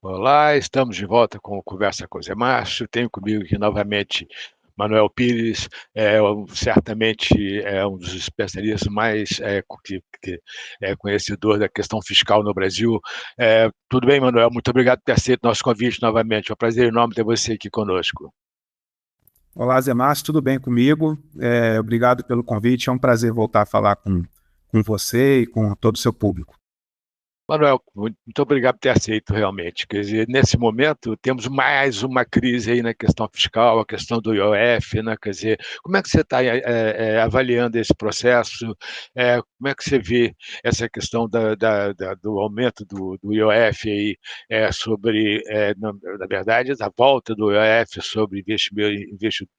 Olá, estamos de volta com o Conversa com o Zé Márcio. Tenho comigo aqui novamente Manuel Pires, certamente é um dos especialistas mais conhecedor da questão fiscal no Brasil. Tudo bem, Manuel? Muito obrigado por ter aceito nosso convite novamente. É um prazer enorme ter você aqui conosco. Olá, Zé Márcio, tudo bem comigo? Obrigado pelo convite, é um prazer voltar a falar com você e com todo o seu público. Manuel, muito obrigado por ter aceito realmente. Quer dizer, nesse momento, temos mais uma crise aí na questão fiscal, a questão do IOF, né? Quer dizer, como é que você está avaliando esse processo? Como é que você vê essa questão do aumento do IOF aí, na verdade, a volta do IOF sobre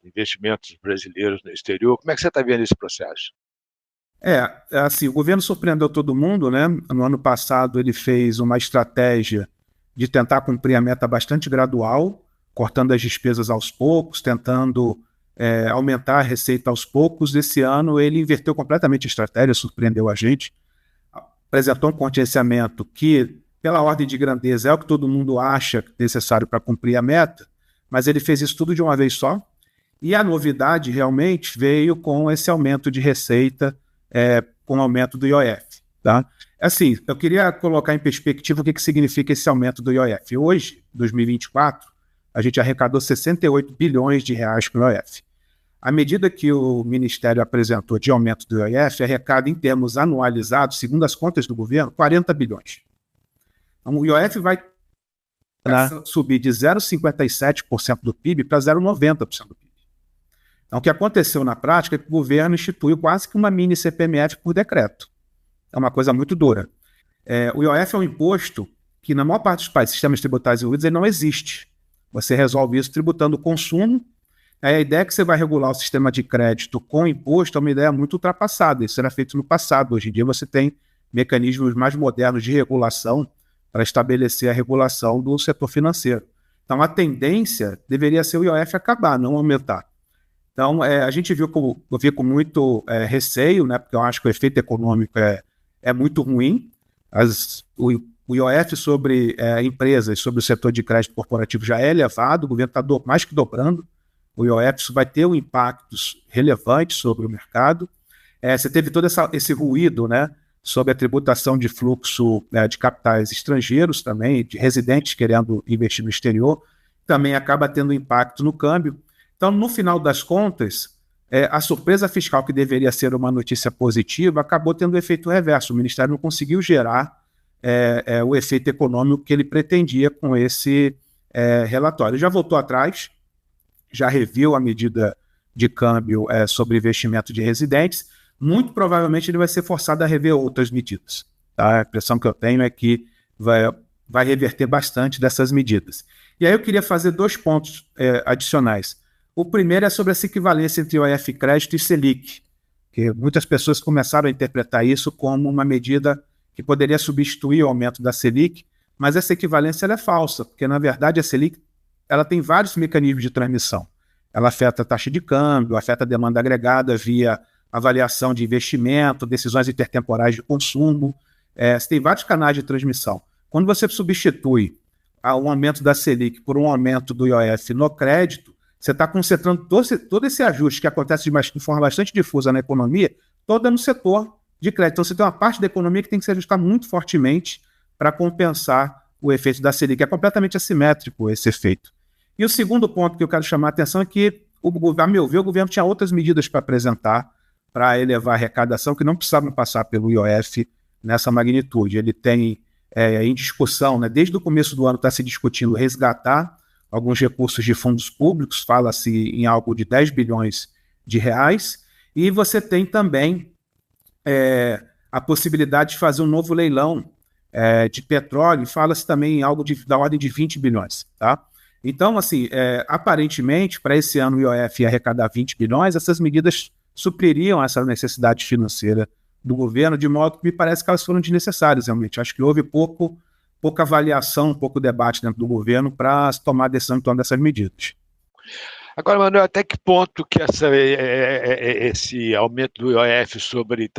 investimentos brasileiros no exterior? Como é que você está vendo esse processo? Assim, o governo surpreendeu todo mundo, né? No ano passado ele fez uma estratégia de tentar cumprir a meta bastante gradual, cortando as despesas aos poucos, tentando aumentar a receita aos poucos. Esse ano ele inverteu completamente a estratégia, surpreendeu a gente, apresentou um contingenciamento que, pela ordem de grandeza, é o que todo mundo acha necessário para cumprir a meta, mas ele fez isso tudo de uma vez só. E a novidade realmente veio com esse aumento de receita, com o aumento do IOF. Tá? Assim, eu queria colocar em perspectiva o que significa esse aumento do IOF. Hoje, 2024, a gente arrecadou 68 bilhões de reais com o IOF. À medida que o Ministério apresentou de aumento do IOF, arrecada em termos anualizados, segundo as contas do governo, 40 bilhões. Então, o IOF vai subir de 0,57% do PIB para 0,90% do PIB. Então, o que aconteceu na prática é que o governo instituiu quase que uma mini CPMF por decreto. É uma coisa muito dura. O IOF é um imposto que, na maior parte dos países, sistemas tributários envolvidos, ele não existe. Você resolve isso tributando o consumo. A ideia é que você vai regular o sistema de crédito com imposto é uma ideia muito ultrapassada. Isso era feito no passado. Hoje em dia você tem mecanismos mais modernos de regulação para estabelecer a regulação do setor financeiro. Então, a tendência deveria ser o IOF acabar, não aumentar. Então, eu vi com muito receio, né, porque eu acho que o efeito econômico é muito ruim. O IOF sobre empresas, sobre o setor de crédito corporativo já é elevado, o governo está mais que dobrando. O IOF isso vai ter um impacto relevante sobre o mercado. Você teve todo esse ruído, né, sobre a tributação de fluxo de capitais estrangeiros também, de residentes querendo investir no exterior, também acaba tendo impacto no câmbio. Então, no final das contas, a surpresa fiscal, que deveria ser uma notícia positiva, acabou tendo um efeito reverso. O Ministério não conseguiu gerar o efeito econômico que ele pretendia com esse relatório. Já voltou atrás, já reviu a medida de câmbio sobre investimento de residentes. Muito provavelmente ele vai ser forçado a rever outras medidas. Tá? A impressão que eu tenho é que vai reverter bastante dessas medidas. E aí eu queria fazer 2 pontos adicionais. O primeiro é sobre essa equivalência entre IOF crédito e Selic, que muitas pessoas começaram a interpretar isso como uma medida que poderia substituir o aumento da Selic, mas essa equivalência ela é falsa, porque na verdade a Selic ela tem vários mecanismos de transmissão. Ela afeta a taxa de câmbio, afeta a demanda agregada via avaliação de investimento, decisões intertemporais de consumo. Você tem vários canais de transmissão. Quando você substitui um aumento da Selic por um aumento do IOF no crédito, você está concentrando todo esse ajuste que acontece de forma bastante difusa na economia, toda no setor de crédito. Então, você tem uma parte da economia que tem que se ajustar muito fortemente para compensar o efeito da Selic. É completamente assimétrico esse efeito. E o segundo ponto que eu quero chamar a atenção é que, a meu ver, o governo tinha outras medidas para apresentar para elevar a arrecadação que não precisavam passar pelo IOF nessa magnitude. Ele tem em discussão, né, desde o começo do ano está se discutindo resgatar alguns recursos de fundos públicos, fala-se em algo de 10 bilhões de reais, e você tem também a possibilidade de fazer um novo leilão de petróleo, fala-se também em algo da ordem de 20 bilhões. Tá? Então, assim, aparentemente, para esse ano o IOF ia arrecadar 20 bilhões, essas medidas supririam essa necessidade financeira do governo, de modo que me parece que elas foram desnecessárias, realmente. Acho que houve pouca avaliação, pouco debate dentro do governo para tomar a decisão em torno dessas medidas. Agora, Manuel, até que ponto que esse aumento do IOF sobre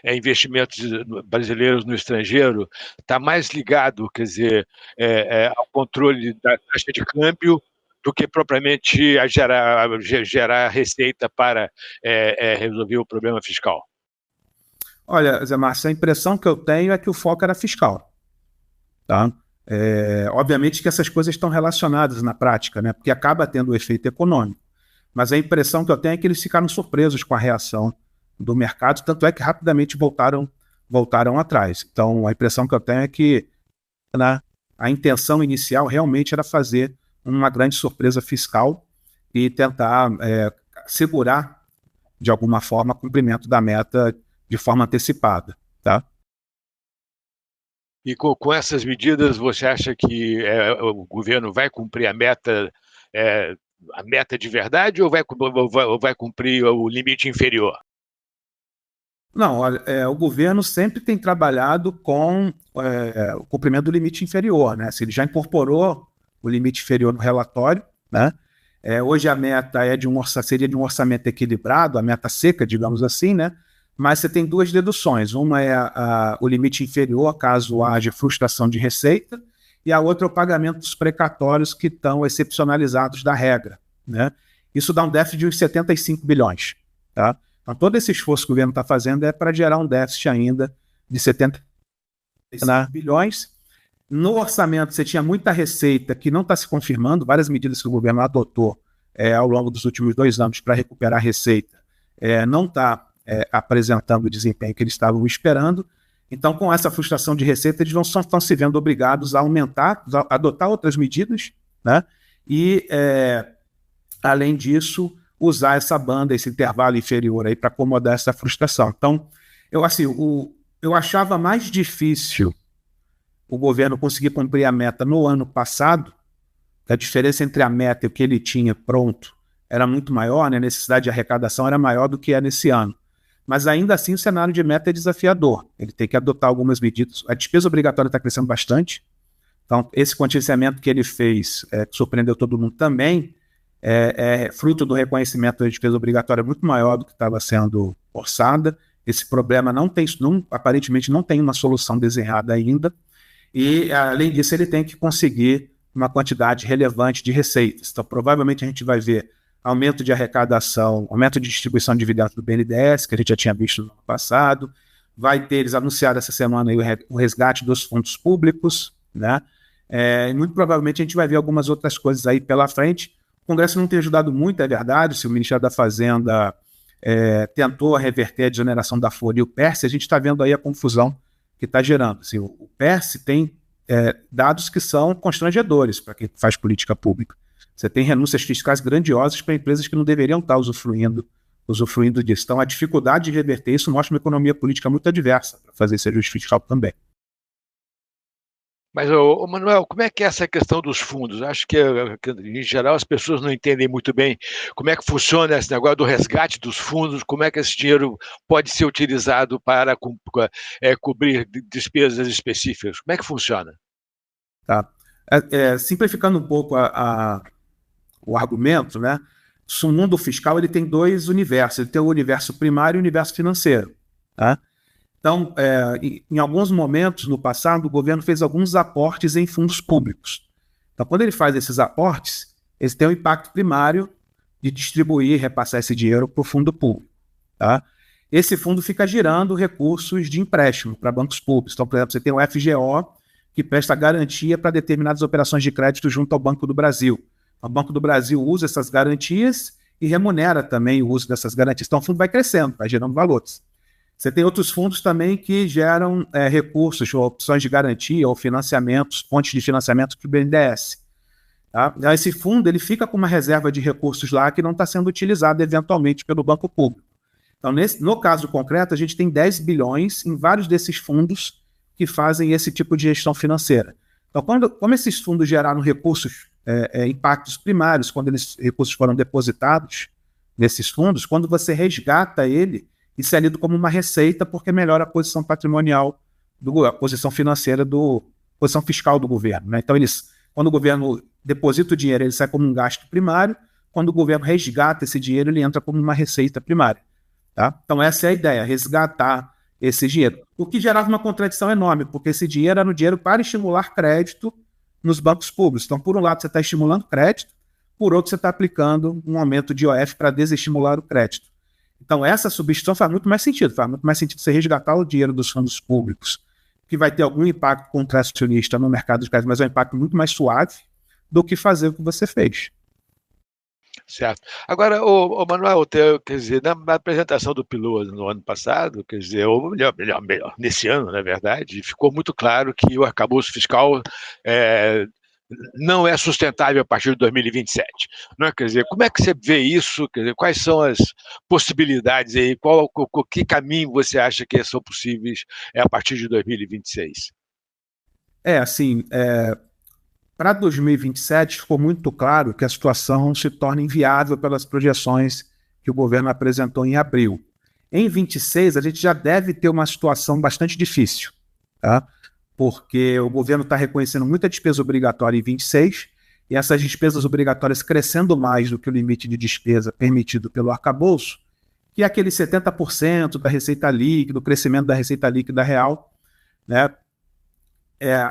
investimentos brasileiros no estrangeiro está mais ligado, quer dizer, ao controle da taxa de câmbio do que propriamente a gerar receita para resolver o problema fiscal? Olha, Zé Márcio, a impressão que eu tenho é que o foco era fiscal. Tá? Obviamente que essas coisas estão relacionadas na prática, né? Porque acaba tendo o efeito econômico. Mas a impressão que eu tenho é que eles ficaram surpresos com a reação do mercado, tanto é que rapidamente voltaram atrás. Então, a impressão que eu tenho é que, né, a intenção inicial realmente era fazer uma grande surpresa fiscal e tentar segurar, de alguma forma, o cumprimento da meta de forma antecipada. Tá? E com essas medidas, você acha que o governo vai cumprir a meta de verdade ou vai cumprir o limite inferior? Não, olha, o governo sempre tem trabalhado com o cumprimento do limite inferior, né? Se ele já incorporou o limite inferior no relatório, né? Hoje a meta seria de um orçamento equilibrado, a meta seca, digamos assim, né? Mas você tem duas deduções. Uma é o limite inferior, caso haja frustração de receita, e a outra é o pagamento dos precatórios que estão excepcionalizados da regra, né? Isso dá um déficit de uns 75 bilhões. Tá? Então, todo esse esforço que o governo está fazendo é para gerar um déficit ainda de 75 bilhões. No orçamento, você tinha muita receita que não está se confirmando, várias medidas que o governo adotou ao longo dos últimos 2 anos para recuperar a receita, não está apresentando o desempenho que eles estavam esperando. Então, com essa frustração de receita, eles estão se vendo obrigados a adotar outras medidas, né? E, além disso, usar essa banda, esse intervalo inferior aí para acomodar essa frustração. Então, eu achava mais difícil o governo conseguir cumprir a meta no ano passado. A diferença entre a meta e o que ele tinha pronto era muito maior, né? A necessidade de arrecadação era maior do que é nesse ano. Mas ainda assim o cenário de meta é desafiador. Ele tem que adotar algumas medidas. A despesa obrigatória está crescendo bastante. Então, esse contingenciamento que ele fez, que surpreendeu todo mundo também, é fruto do reconhecimento da despesa obrigatória muito maior do que estava sendo orçada. Esse problema aparentemente não tem uma solução desenhada ainda. E, além disso, ele tem que conseguir uma quantidade relevante de receitas. Então, provavelmente a gente vai ver aumento de arrecadação, aumento de distribuição de dividendos do BNDES, que a gente já tinha visto no ano passado. Eles anunciaram essa semana aí o resgate dos fundos públicos, né? E muito provavelmente a gente vai ver algumas outras coisas aí pela frente. O Congresso não tem ajudado muito, é verdade. Se o Ministério da Fazenda tentou reverter a desoneração da folha e o PERSE, a gente está vendo aí a confusão que está gerando. Assim, o PERSE tem dados que são constrangedores para quem faz política pública. Você tem renúncias fiscais grandiosas para empresas que não deveriam estar usufruindo disso. Então, a dificuldade de reverter isso mostra uma economia política muito adversa para fazer esse ajuste fiscal também. Mas, Manuel, como é que é essa questão dos fundos? Acho que, em geral, as pessoas não entendem muito bem como é que funciona esse negócio do resgate dos fundos, como é que esse dinheiro pode ser utilizado para cobrir despesas específicas. Como é que funciona? Tá. Simplificando um pouco o argumento, né? O mundo fiscal ele tem 2 universos. Ele tem o universo primário e o universo financeiro. Tá? Então, em alguns momentos no passado, o governo fez alguns aportes em fundos públicos. Então, quando ele faz esses aportes, eles têm um impacto primário de distribuir e repassar esse dinheiro para o fundo público. Tá? Esse fundo fica girando recursos de empréstimo para bancos públicos. Então, por exemplo, você tem o FGO, que presta garantia para determinadas operações de crédito junto ao Banco do Brasil. O Banco do Brasil usa essas garantias e remunera também o uso dessas garantias. Então, o fundo vai crescendo, vai gerando valores. Você tem outros fundos também que geram recursos, ou opções de garantia, ou financiamentos, fontes de financiamento para o BNDES. Tá? Esse fundo ele fica com uma reserva de recursos lá que não está sendo utilizada eventualmente pelo banco público. Então, no caso concreto, a gente tem 10 bilhões em vários desses fundos que fazem esse tipo de gestão financeira. Então, como esses fundos geraram recursos, impactos primários, quando esses recursos foram depositados nesses fundos, quando você resgata ele, isso é lido como uma receita porque melhora a posição patrimonial, a posição financeira, posição fiscal do governo. Né? Então, quando o governo deposita o dinheiro, ele sai como um gasto primário. quando o governo resgata esse dinheiro, ele entra como uma receita primária. Tá? Então, essa é a ideia, resgatar esse dinheiro. O que gerava uma contradição enorme, porque esse dinheiro era um dinheiro para estimular crédito nos bancos públicos. Então, por um lado, você está estimulando crédito, por outro, você está aplicando um aumento de IOF para desestimular o crédito. Então, essa substituição faz muito mais sentido você resgatar o dinheiro dos fundos públicos, que vai ter algum impacto contracionista no mercado de crédito, mas é um impacto muito mais suave do que fazer o que você fez. Certo. Agora, Manuel, quer dizer, na apresentação do Pilua no ano passado, quer dizer, ou melhor, nesse ano, na verdade, ficou muito claro que o arcabouço fiscal não é sustentável a partir de 2027. Não é? Quer dizer, como é que você vê isso? Quer dizer, quais são as possibilidades aí? Que caminho você acha que são possíveis a partir de 2026? Para 2027 ficou muito claro que a situação se torna inviável pelas projeções que o governo apresentou em abril. Em 26 a gente já deve ter uma situação bastante difícil, tá? Porque o governo está reconhecendo muita despesa obrigatória em 26 e essas despesas obrigatórias crescendo mais do que o limite de despesa permitido pelo arcabouço, que é aquele 70% da receita líquida, o crescimento da receita líquida real, né,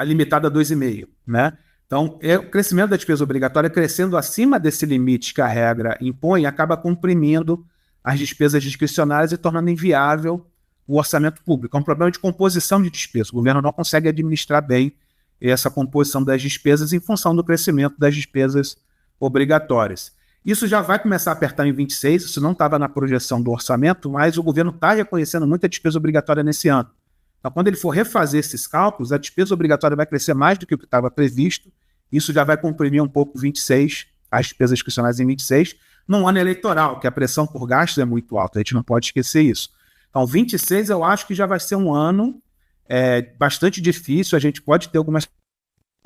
limitado a 2,5%, né? Então, o crescimento da despesa obrigatória crescendo acima desse limite que a regra impõe, acaba comprimindo as despesas discricionárias e tornando inviável o orçamento público. É um problema de composição de despesas. O governo não consegue administrar bem essa composição das despesas em função do crescimento das despesas obrigatórias. Isso já vai começar a apertar em 26, isso não estava na projeção do orçamento, mas o governo está reconhecendo muita despesa obrigatória nesse ano. Então, quando ele for refazer esses cálculos, a despesa obrigatória vai crescer mais do que o que estava previsto. Isso já vai comprimir um pouco 26, as despesas discricionárias em 26, num ano eleitoral, que a pressão por gastos é muito alta. A gente não pode esquecer isso. Então, 26 eu acho que já vai ser um ano bastante difícil. A gente pode ter algumas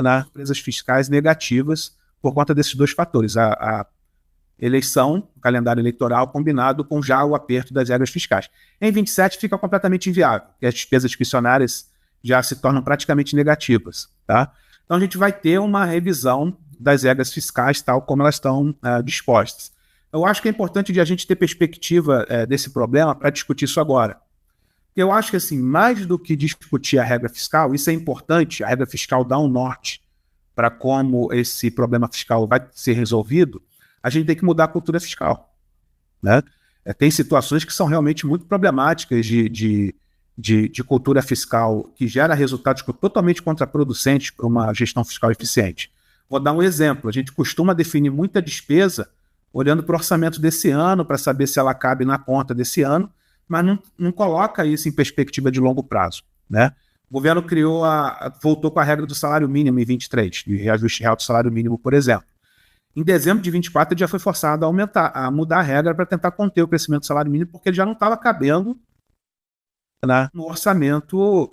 surpresas fiscais negativas por conta desses dois fatores. A eleição, o calendário eleitoral, combinado com já o aperto das regras fiscais. Em 27 fica completamente inviável, porque as despesas discricionárias já se tornam praticamente negativas. Tá? Então a gente vai ter uma revisão das regras fiscais tal como elas estão dispostas. Eu acho que é importante de a gente ter perspectiva desse problema para discutir isso agora. Eu acho que, assim, mais do que discutir a regra fiscal, isso é importante, a regra fiscal dá um norte para como esse problema fiscal vai ser resolvido, a gente tem que mudar a cultura fiscal. Né? Tem situações que são realmente muito problemáticas de cultura fiscal que gera resultados totalmente contraproducentes para uma gestão fiscal eficiente. Vou dar um exemplo. A gente costuma definir muita despesa olhando para o orçamento desse ano, para saber se ela cabe na conta desse ano, mas não coloca isso em perspectiva de longo prazo. Né? O governo voltou com a regra do salário mínimo em 23, de reajuste real do salário mínimo, por exemplo. Em dezembro de 24, ele já foi forçado a mudar a regra para tentar conter o crescimento do salário mínimo, porque ele já não estava cabendo, né, no orçamento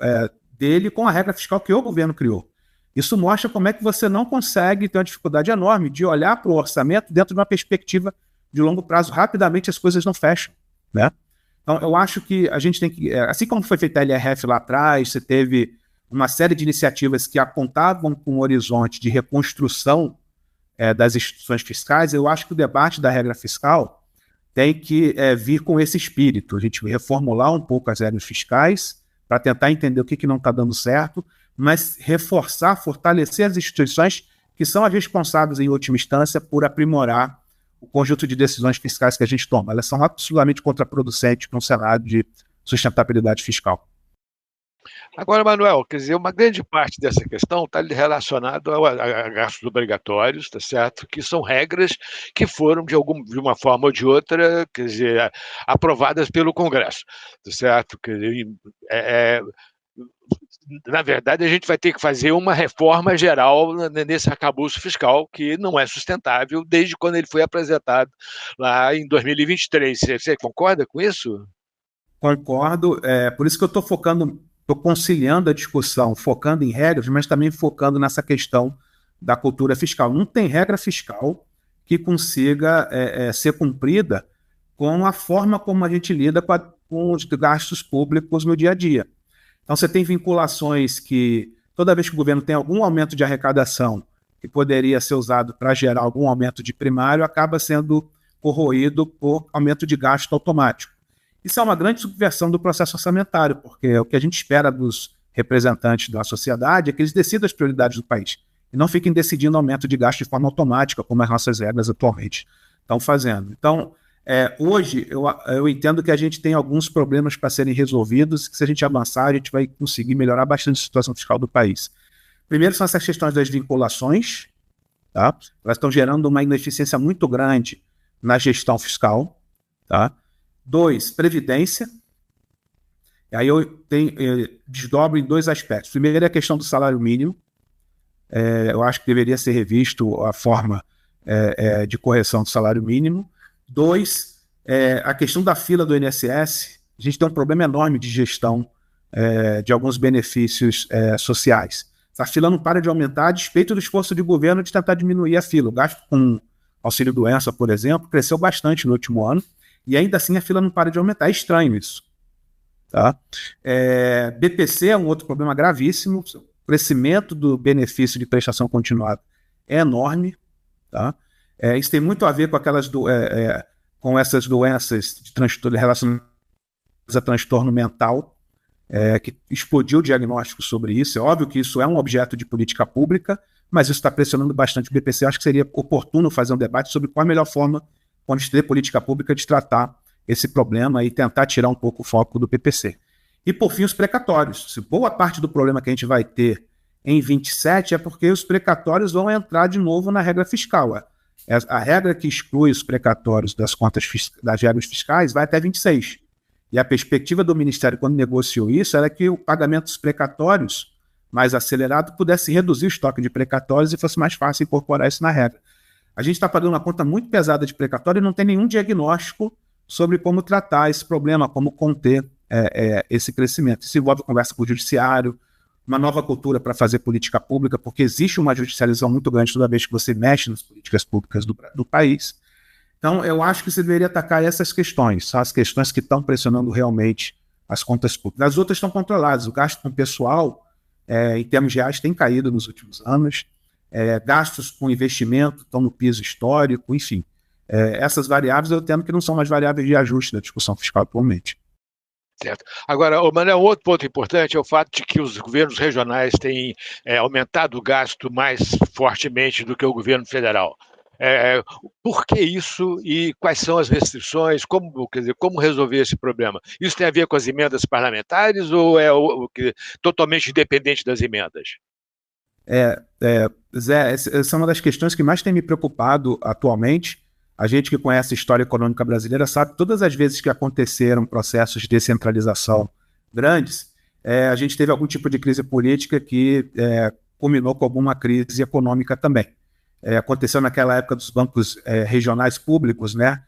dele com a regra fiscal que o governo criou. Isso mostra como é que você não consegue ter uma dificuldade enorme de olhar para o orçamento dentro de uma perspectiva de longo prazo. Rapidamente as coisas não fecham. Né? Então, eu acho que a gente tem que... assim como foi feita a LRF lá atrás, você teve uma série de iniciativas que apontavam com um horizonte de reconstrução das instituições fiscais, eu acho que o debate da regra fiscal tem que vir com esse espírito. A gente reformular um pouco as regras fiscais para tentar entender o que não está dando certo, mas reforçar, fortalecer as instituições que são as responsáveis, em última instância, por aprimorar o conjunto de decisões fiscais que a gente toma. Elas são absolutamente contraproducentes para um cenário de sustentabilidade fiscal. Agora, Manuel, quer dizer, uma grande parte dessa questão está relacionada a gastos obrigatórios, tá certo? Que são regras que foram, de uma forma ou de outra, quer dizer, aprovadas pelo Congresso, tá certo? Quer dizer, na verdade, a gente vai ter que fazer uma reforma geral nesse arcabouço fiscal que não é sustentável desde quando ele foi apresentado lá em 2023. Você concorda com isso? Concordo. Por isso que eu estou conciliando a discussão, focando em regras, mas também focando nessa questão da cultura fiscal. Não tem regra fiscal que consiga ser cumprida com a forma como a gente lida com os gastos públicos no dia a dia. Então, você tem vinculações que, toda vez que o governo tem algum aumento de arrecadação, que poderia ser usado para gerar algum aumento de primário acaba sendo corroído por aumento de gasto automático. Isso é uma grande subversão do processo orçamentário, porque o que a gente espera dos representantes da sociedade é que eles decidam as prioridades do país e não fiquem decidindo aumento de gasto de forma automática, como as nossas regras atualmente estão fazendo. Então, hoje, eu entendo que a gente tem alguns problemas para serem resolvidos, que se a gente avançar, a gente vai conseguir melhorar bastante a situação fiscal do país. Primeiro são essas questões das vinculações, tá? Elas estão gerando uma ineficiência muito grande na gestão fiscal. Tá? 2, previdência. E aí eu desdobro em 2 aspectos. Primeiro é a questão do salário mínimo. Eu acho que deveria ser revisto a forma de correção do salário mínimo. 2, a questão da fila do INSS. A gente tem um problema enorme de gestão de alguns benefícios sociais. A fila não para de aumentar a despeito do esforço de governo de tentar diminuir a fila. O gasto com auxílio-doença, por exemplo, cresceu bastante no último ano e ainda assim a fila não para de aumentar. É estranho isso. Tá? BPC é um outro problema gravíssimo. O crescimento do benefício de prestação continuada é enorme. Tá? Isso tem muito a ver com com essas doenças relacionadas a transtorno mental, que explodiu o diagnóstico sobre isso. É óbvio que isso é um objeto de política pública, mas isso está pressionando bastante o BPC. Acho que seria oportuno fazer um debate sobre qual a melhor forma, quando a gente ter política pública, de tratar esse problema e tentar tirar um pouco o foco do PPC. E, por fim, os precatórios. Se boa parte do problema que a gente vai ter em 27 é porque os precatórios vão entrar de novo na regra fiscal. A regra que exclui os precatórios das contas das regras fiscais vai até 26. E a perspectiva do Ministério, quando negociou isso, era que o pagamento dos precatórios mais acelerado pudesse reduzir o estoque de precatórios e fosse mais fácil incorporar isso na regra. A gente está pagando uma conta muito pesada de precatório e não tem nenhum diagnóstico sobre como tratar esse problema, como conter esse crescimento. Isso envolve conversa com o judiciário, uma nova cultura para fazer política pública, porque existe uma judicialização muito grande toda vez que você mexe nas políticas públicas do país. Então, eu acho que você deveria atacar essas questões, as questões que estão pressionando realmente as contas públicas. As outras estão controladas. O gasto com pessoal, em termos reais, tem caído nos últimos anos. Gastos com investimento estão no piso histórico, enfim. Essas variáveis eu entendo que não são mais variáveis de ajuste da discussão fiscal atualmente. Certo. Agora, Manuel, outro ponto importante é o fato de que os governos regionais têm aumentado o gasto mais fortemente do que o governo federal. Por que isso e quais são as restrições? Como resolver esse problema? Isso tem a ver com as emendas parlamentares ou é totalmente independente das emendas? Zé, essa é uma das questões que mais tem me preocupado atualmente. A gente que conhece a história econômica brasileira sabe que todas as vezes que aconteceram processos de descentralização grandes, a gente teve algum tipo de crise política que culminou com alguma crise econômica também. Aconteceu naquela época dos bancos regionais públicos, né?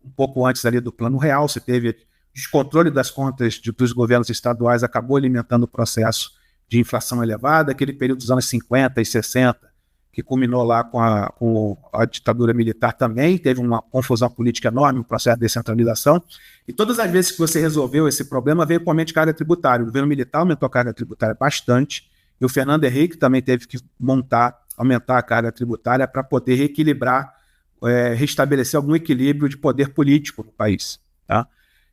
Um pouco antes ali do Plano Real, você teve descontrole das contas dos governos estaduais, acabou alimentando o processo de inflação elevada, aquele período dos anos 50 e 60, que culminou lá com a ditadura militar também, teve uma confusão política enorme, um processo de descentralização, e todas as vezes que você resolveu esse problema, veio com aumento de carga tributária. O governo militar aumentou a carga tributária bastante, e o Fernando Henrique também teve que aumentar a carga tributária para poder reequilibrar, restabelecer algum equilíbrio de poder político no país. Tá?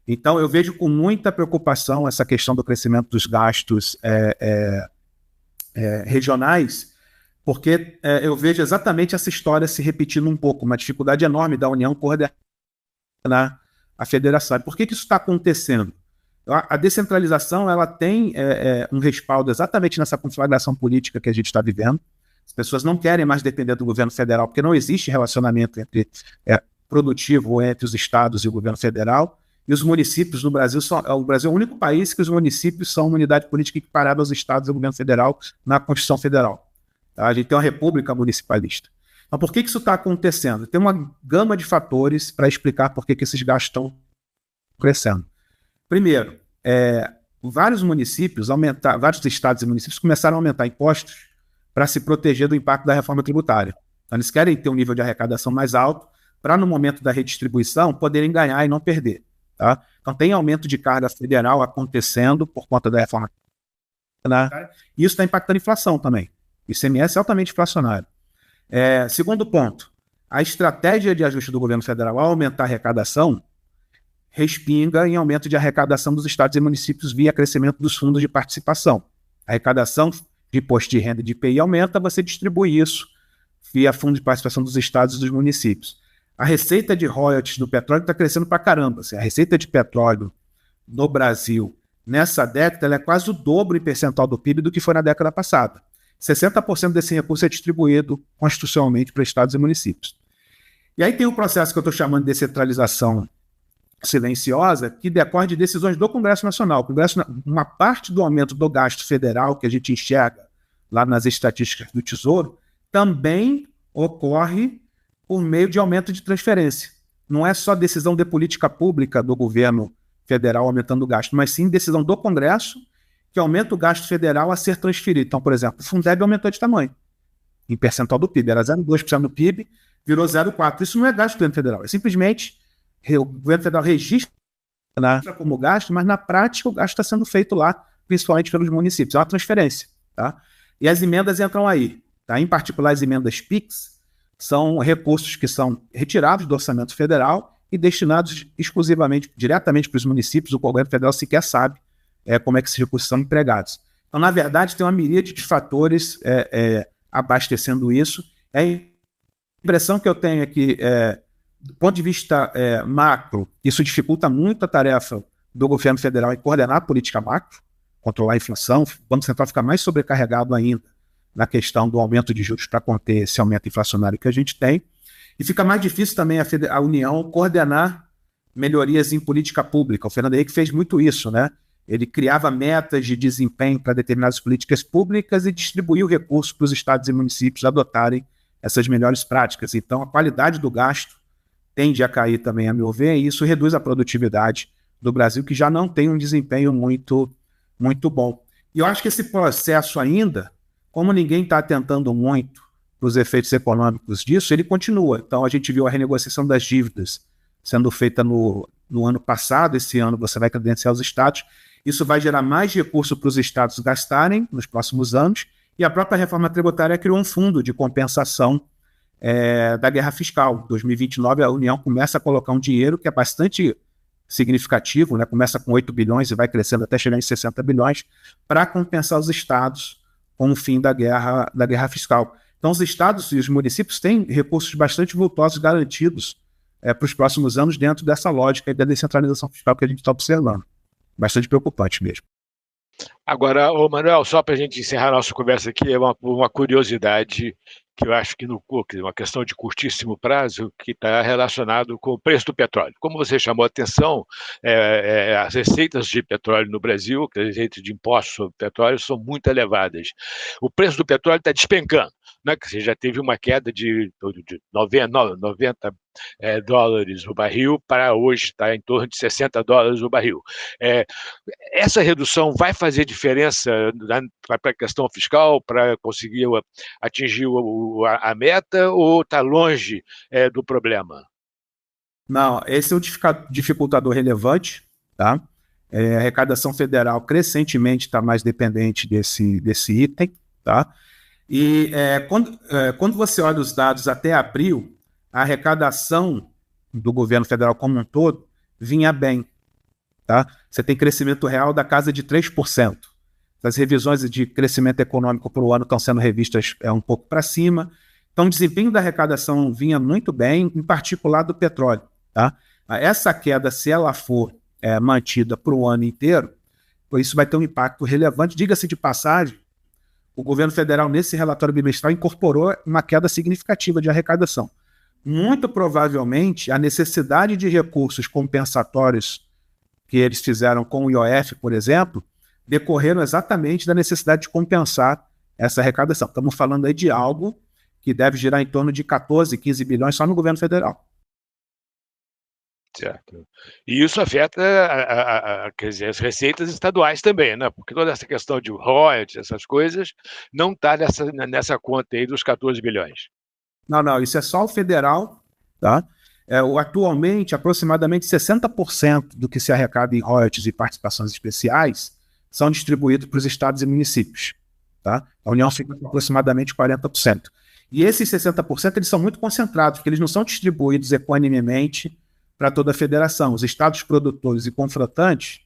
Então, eu vejo com muita preocupação essa questão do crescimento dos gastos regionais, porque eu vejo exatamente essa história se repetindo um pouco, uma dificuldade enorme da União coordenar a federação. Por que isso está acontecendo? A descentralização ela tem um respaldo exatamente nessa conflagração política que a gente está vivendo. As pessoas não querem mais depender do governo federal, porque não existe relacionamento produtivo entre os estados e o governo federal. E os municípios no Brasil o Brasil é o único país que os municípios são uma unidade política equiparada aos estados e ao governo federal na Constituição Federal. Tá? A gente tem uma república municipalista. Então, por que isso está acontecendo? Tem uma gama de fatores para explicar por que esses gastos estão crescendo. Primeiro, vários estados e municípios começaram a aumentar impostos para se proteger do impacto da reforma tributária. Então, eles querem ter um nível de arrecadação mais alto para, no momento da redistribuição, poderem ganhar e não perder. Tá? Então, tem aumento de carga federal acontecendo por conta da reforma tributária. E isso está impactando a inflação também. O ICMS é altamente inflacionário. Segundo ponto, a estratégia de ajuste do governo federal ao aumentar a arrecadação respinga em aumento de arrecadação dos estados e municípios via crescimento dos fundos de participação. A arrecadação de imposto de renda e de IPI aumenta, você distribui isso via fundo de participação dos estados e dos municípios. A receita de royalties do petróleo está crescendo para caramba. A receita de petróleo no Brasil, nessa década, ela é quase o dobro em percentual do PIB do que foi na década passada. 60% desse recurso é distribuído constitucionalmente para estados e municípios. E aí tem o processo que eu estou chamando de descentralização silenciosa, que decorre de decisões do Congresso Nacional. Uma parte do aumento do gasto federal que a gente enxerga lá nas estatísticas do Tesouro também ocorre por meio de aumento de transferência. Não é só decisão de política pública do governo federal aumentando o gasto, mas sim decisão do Congresso que aumenta o gasto federal a ser transferido. Então, por exemplo, o Fundeb aumentou de tamanho, em percentual do PIB. Era 0,2% do PIB, virou 0,4%. Isso não é gasto do governo federal, é simplesmente o governo federal registra como gasto, mas na prática o gasto está sendo feito lá, principalmente pelos municípios. É uma transferência. Tá? E as emendas entram aí. Tá? Em particular, as emendas PIX são recursos que são retirados do orçamento federal e destinados exclusivamente, diretamente para os municípios. O governo federal sequer sabe como é que esses recursos são empregados. Então, na verdade, tem uma miríade de fatores abastecendo isso. A impressão que eu tenho é que, do ponto de vista macro, isso dificulta muito a tarefa do governo federal em coordenar a política macro, controlar a inflação. O Banco Central fica mais sobrecarregado ainda na questão do aumento de juros para conter esse aumento inflacionário que a gente tem. E fica mais difícil também a União coordenar melhorias em política pública. O Fernando Henrique fez muito isso, né? Ele criava metas de desempenho para determinadas políticas públicas e distribuía o recurso para os estados e municípios adotarem essas melhores práticas. Então, a qualidade do gasto tende a cair também, a meu ver, e isso reduz a produtividade do Brasil, que já não tem um desempenho muito bom. E eu acho que esse processo ainda, como ninguém está atentando muito para os efeitos econômicos disso, ele continua. Então, a gente viu a renegociação das dívidas sendo feita no ano passado. Esse ano você vai credenciar os estados. Isso vai gerar mais recursos para os estados gastarem nos próximos anos, e a própria reforma tributária criou um fundo de compensação da guerra fiscal. Em 2029, a União começa a colocar um dinheiro que é bastante significativo, né? Começa com 8 bilhões e vai crescendo até chegar em 60 bilhões, para compensar os estados com o fim da guerra fiscal. Então, os estados e os municípios têm recursos bastante vultosos garantidos para os próximos anos dentro dessa lógica da descentralização fiscal que a gente está observando. Bastante preocupante mesmo. Agora, Manuel, só para a gente encerrar a nossa conversa aqui, é uma curiosidade que eu acho que uma questão de curtíssimo prazo, que está relacionado com o preço do petróleo. Como você chamou a atenção, as receitas de petróleo no Brasil, as receitas de impostos sobre petróleo, são muito elevadas. O preço do petróleo está despencando, né? Você já teve uma queda de 90 dólares o barril, para hoje está em torno de 60 dólares o barril. Essa redução vai fazer diferença para a questão fiscal, para conseguir atingir a meta, ou está longe do problema? Não, esse é um dificultador relevante, tá? A arrecadação federal crescentemente está mais dependente desse item, tá? E quando você olha os dados até abril, a arrecadação do governo federal como um todo vinha bem, tá? Você tem crescimento real da casa de 3%. As revisões de crescimento econômico para o ano estão sendo revistas um pouco para cima. Então, o desempenho da arrecadação vinha muito bem, em particular do petróleo. Tá? Essa queda, se ela for mantida para o ano inteiro, isso vai ter um impacto relevante. Diga-se de passagem, o governo federal, nesse relatório bimestral, incorporou uma queda significativa de arrecadação. Muito provavelmente, a necessidade de recursos compensatórios que eles fizeram com o IOF, por exemplo, decorreram exatamente da necessidade de compensar essa arrecadação. Estamos falando aí de algo que deve girar em torno de 14, 15 bilhões só no governo federal. Certo. E isso afeta quer dizer, as receitas estaduais também, né? Porque toda essa questão de royalties, essas coisas, não está nessa conta aí dos 14 bilhões. Não, isso é só o federal, tá? Atualmente, aproximadamente 60% do que se arrecada em royalties e participações especiais são distribuídos para os estados e municípios. Tá? A União fica com aproximadamente 40%. E esses 60% eles são muito concentrados, porque eles não são distribuídos equanimemente para toda a federação. Os estados produtores e confrontantes,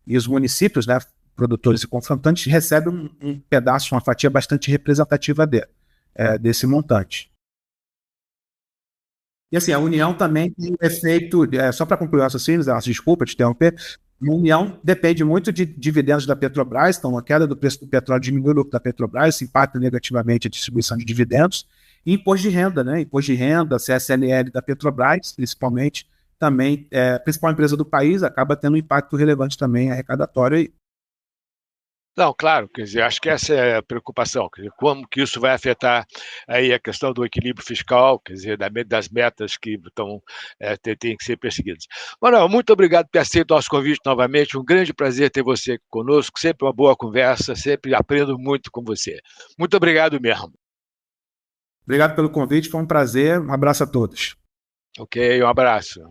e os municípios, né, produtores e confrontantes, recebem um pedaço, uma fatia bastante representativa desse montante. E assim, a União também tem um efeito, só para concluir o raciocínio, desculpa te interromper, a União depende muito de dividendos da Petrobras, então a queda do preço do petróleo diminui o lucro da Petrobras, isso impacta negativamente a distribuição de dividendos, e imposto de renda, né? Imposto de renda, CSLL da Petrobras, principalmente, também, principal empresa do país, acaba tendo um impacto relevante também arrecadatório aí. Não, claro, quer dizer, acho que essa é a preocupação, quer dizer, como que isso vai afetar aí a questão do equilíbrio fiscal, quer dizer, das metas que têm que ser perseguidas. Manuel, muito obrigado por ter aceito o nosso convite novamente, um grande prazer ter você conosco, sempre uma boa conversa, sempre aprendo muito com você. Muito obrigado mesmo. Obrigado pelo convite, foi um prazer, um abraço a todos. Ok, um abraço.